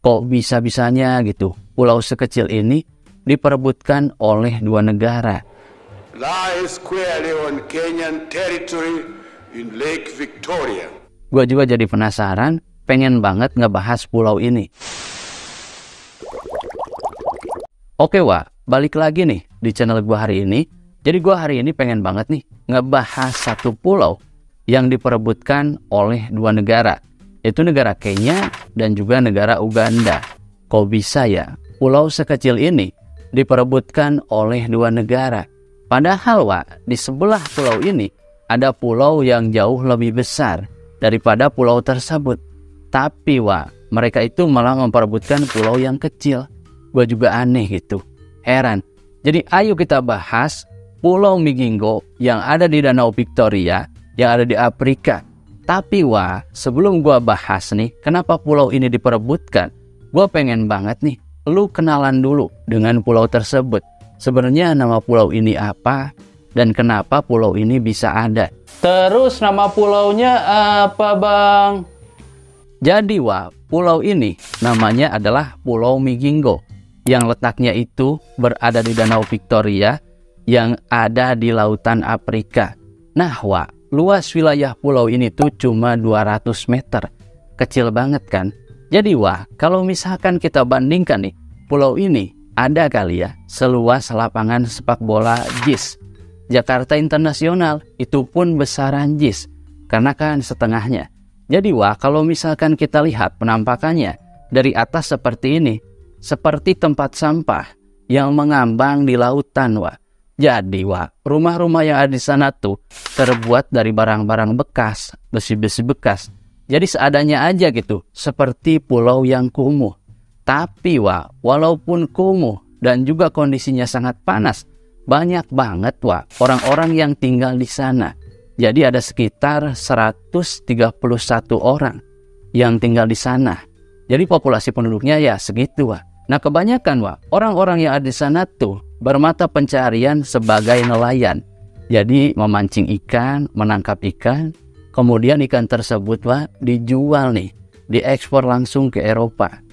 Kok bisa-bisanya gitu pulau sekecil ini diperebutkan oleh dua negara? Lies squarely on Kenyan territory in Lake Victoria. Gua juga jadi penasaran, pengen banget ngebahas pulau ini. Oke Wak, balik lagi nih di channel gua hari ini. Jadi gua hari ini pengen banget nih ngebahas satu pulau yang diperebutkan oleh dua negara, yaitu negara Kenya dan juga negara Uganda. Kok bisa ya pulau sekecil ini diperebutkan oleh dua negara? Padahal Wak, di sebelah pulau ini ada pulau yang jauh lebih besar daripada pulau tersebut. Tapi Wak, mereka itu malah memperebutkan pulau yang kecil. Gue juga aneh gitu, heran. Jadi ayo kita bahas Pulau Migingo yang ada di Danau Victoria, yang ada di Afrika. Tapi Wak, sebelum gue bahas nih kenapa pulau ini diperebutkan, gue pengen banget nih lu kenalan dulu dengan pulau tersebut. Sebenarnya nama pulau ini apa dan kenapa pulau ini bisa ada? Terus nama pulaunya apa, Bang? Jadi Wak, pulau ini namanya adalah Pulau Migingo yang letaknya itu berada di Danau Victoria yang ada di lautan Afrika. Nah Wak, luas wilayah pulau ini tuh cuma 200 meter. Kecil banget kan? Jadi Wak, kalau misalkan kita bandingkan nih, pulau ini ada kali ya seluas lapangan sepak bola JIS Jakarta Internasional, itu pun besaran JIS karena kan setengahnya. Jadi Wak, kalau misalkan kita lihat penampakannya dari atas seperti ini, seperti tempat sampah yang mengambang di lautan Wak. Jadi Wak, rumah-rumah yang ada di sana tuh terbuat dari barang-barang bekas, besi-besi bekas. Jadi seadanya aja gitu, seperti pulau yang kumuh. Tapi Wak, walaupun kumuh dan juga kondisinya sangat panas, banyak banget Wak orang-orang yang tinggal di sana. Jadi ada sekitar 131 orang yang tinggal di sana. Jadi populasi penduduknya ya segitu Wak. Nah kebanyakan Wak, orang-orang yang ada di sana tuh bermata pencarian sebagai nelayan. Jadi memancing ikan, menangkap ikan, kemudian ikan tersebut Wak dijual nih, diekspor langsung ke Eropa.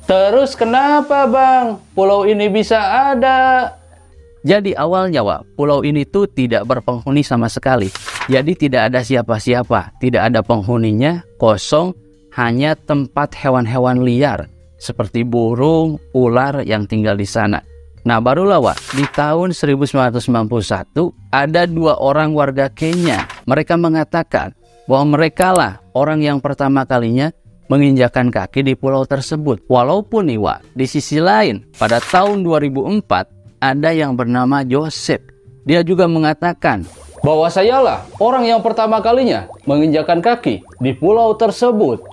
Terus kenapa Bang pulau ini bisa ada? Jadi awalnya Wak, pulau ini tuh tidak berpenghuni sama sekali. Jadi tidak ada siapa-siapa, tidak ada penghuninya, kosong, hanya tempat hewan-hewan liar seperti burung, ular yang tinggal di sana. Nah barulah Wak, di tahun 1991 ada dua orang warga Kenya. Mereka mengatakan bahwa mereka lah orang yang pertama kalinya menginjakan kaki di pulau tersebut. Walaupun nih Wak, di sisi lain pada tahun 2004 ada yang bernama Joseph. Dia juga mengatakan bahwa sayalah orang yang pertama kalinya menginjakan kaki di pulau tersebut.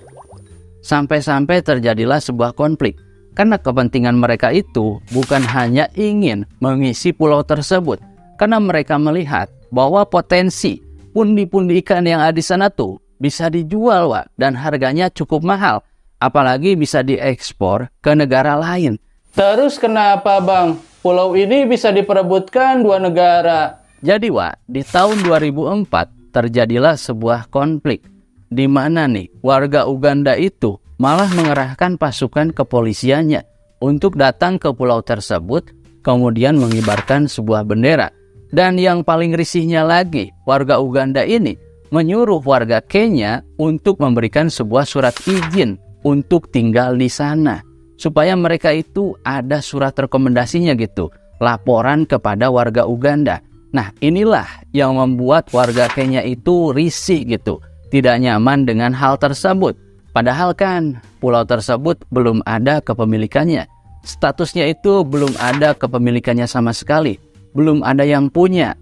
Sampai-sampai terjadilah sebuah konflik. Karena kepentingan mereka itu bukan hanya ingin mengisi pulau tersebut. Karena mereka melihat bahwa potensi pundi-pundi ikan yang ada di sana tuh bisa dijual Wak, dan harganya cukup mahal. Apalagi bisa diekspor ke negara lain. Terus kenapa Bang pulau ini bisa diperebutkan dua negara? Jadi Wak, di tahun 2004 terjadilah sebuah konflik. Di mana nih warga Uganda itu malah mengerahkan pasukan kepolisiannya untuk datang ke pulau tersebut, kemudian mengibarkan sebuah bendera. Dan yang paling risihnya lagi, warga Uganda ini menyuruh warga Kenya untuk memberikan sebuah surat izin untuk tinggal di sana. Supaya mereka itu ada surat rekomendasinya gitu, laporan kepada warga Uganda. Nah inilah yang membuat warga Kenya itu risih gitu, tidak nyaman dengan hal tersebut. Padahal kan pulau tersebut belum ada kepemilikannya. Statusnya itu belum ada kepemilikannya sama sekali, belum ada yang punya.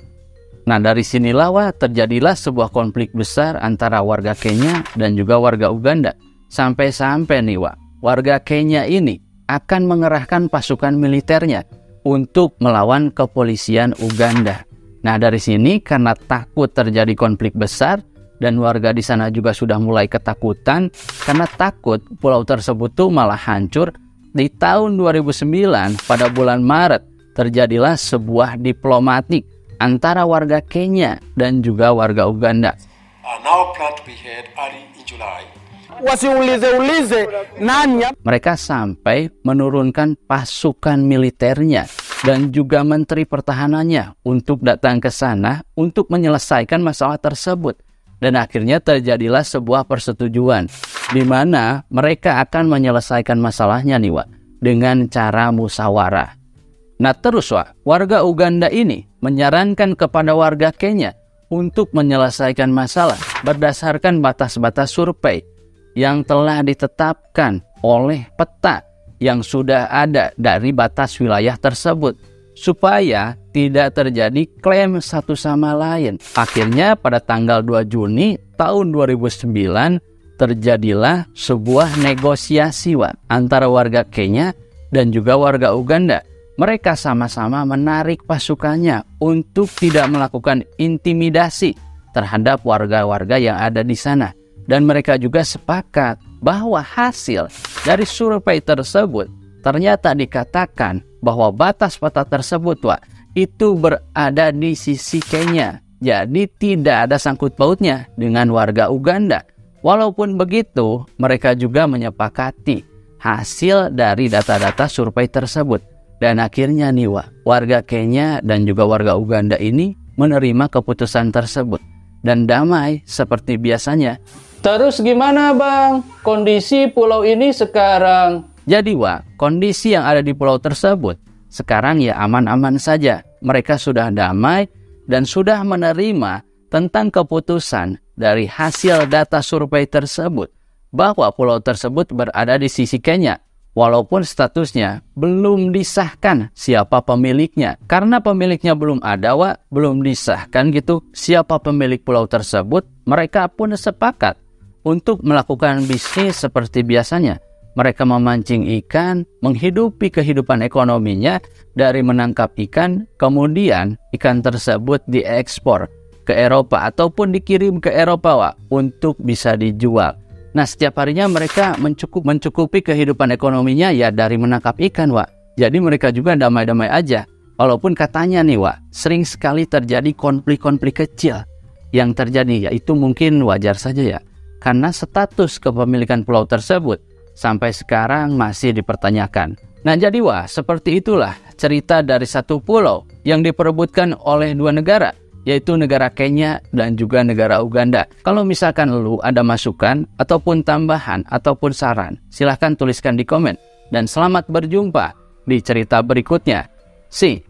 Nah dari sinilah Wak, terjadilah sebuah konflik besar antara warga Kenya dan juga warga Uganda. Sampai-sampai nih Wak, warga Kenya ini akan mengerahkan pasukan militernya untuk melawan kepolisian Uganda. Nah dari sini karena takut terjadi konflik besar dan warga di sana juga sudah mulai ketakutan karena takut pulau tersebut tuh malah hancur. Di tahun 2009 pada bulan Maret terjadilah sebuah diplomatik antara warga Kenya dan juga warga Uganda. Now planned to be held early in July. wasiulize nani. Mereka sampai menurunkan pasukan militernya dan juga menteri pertahanannya untuk datang ke sana untuk menyelesaikan masalah tersebut. Dan akhirnya terjadilah sebuah persetujuan di mana mereka akan menyelesaikan masalahnya nih Wak, dengan cara musyawarah. Nah terus Wak, warga Uganda ini menyarankan kepada warga Kenya untuk menyelesaikan masalah berdasarkan batas-batas survei yang telah ditetapkan oleh peta yang sudah ada dari batas wilayah tersebut, supaya tidak terjadi klaim satu sama lain. Akhirnya pada tanggal 2 Juni tahun 2009 terjadilah sebuah negosiasi Wak, antara warga Kenya dan juga warga Uganda. Mereka sama-sama menarik pasukannya untuk tidak melakukan intimidasi terhadap warga-warga yang ada di sana. Dan mereka juga sepakat bahwa hasil dari survei tersebut ternyata dikatakan bahwa batas peta tersebut Wak, itu berada di sisi Kenya. Jadi tidak ada sangkut pautnya dengan warga Uganda. Walaupun begitu, mereka juga menyepakati hasil dari data-data survei tersebut. Dan akhirnya nih Wak, warga Kenya dan juga warga Uganda ini menerima keputusan tersebut dan damai seperti biasanya. Terus gimana Bang kondisi pulau ini sekarang? Jadi Wak, kondisi yang ada di pulau tersebut sekarang ya aman-aman saja. Mereka sudah damai dan sudah menerima tentang keputusan dari hasil data survei tersebut bahwa pulau tersebut berada di sisi Kenya. Walaupun statusnya belum disahkan siapa pemiliknya. Karena pemiliknya belum ada Wak, belum disahkan gitu siapa pemilik pulau tersebut, mereka pun sepakat untuk melakukan bisnis seperti biasanya. Mereka memancing ikan, menghidupi kehidupan ekonominya dari menangkap ikan, kemudian ikan tersebut diekspor ke Eropa ataupun dikirim ke Eropa Wak, untuk bisa dijual. Nah setiap harinya mereka mencukupi kehidupan ekonominya ya dari menangkap ikan Wak. Jadi mereka juga damai-damai aja. Walaupun katanya nih Wak, sering sekali terjadi konflik-konflik kecil yang terjadi, yaitu mungkin wajar saja ya. Karena status kepemilikan pulau tersebut sampai sekarang masih dipertanyakan. Nah jadi Wak, seperti itulah cerita dari satu pulau yang diperebutkan oleh dua negara, yaitu negara Kenya dan juga negara Uganda. Kalau misalkan lu ada masukan ataupun tambahan ataupun saran, silahkan tuliskan di komen. Dan selamat berjumpa di cerita berikutnya. See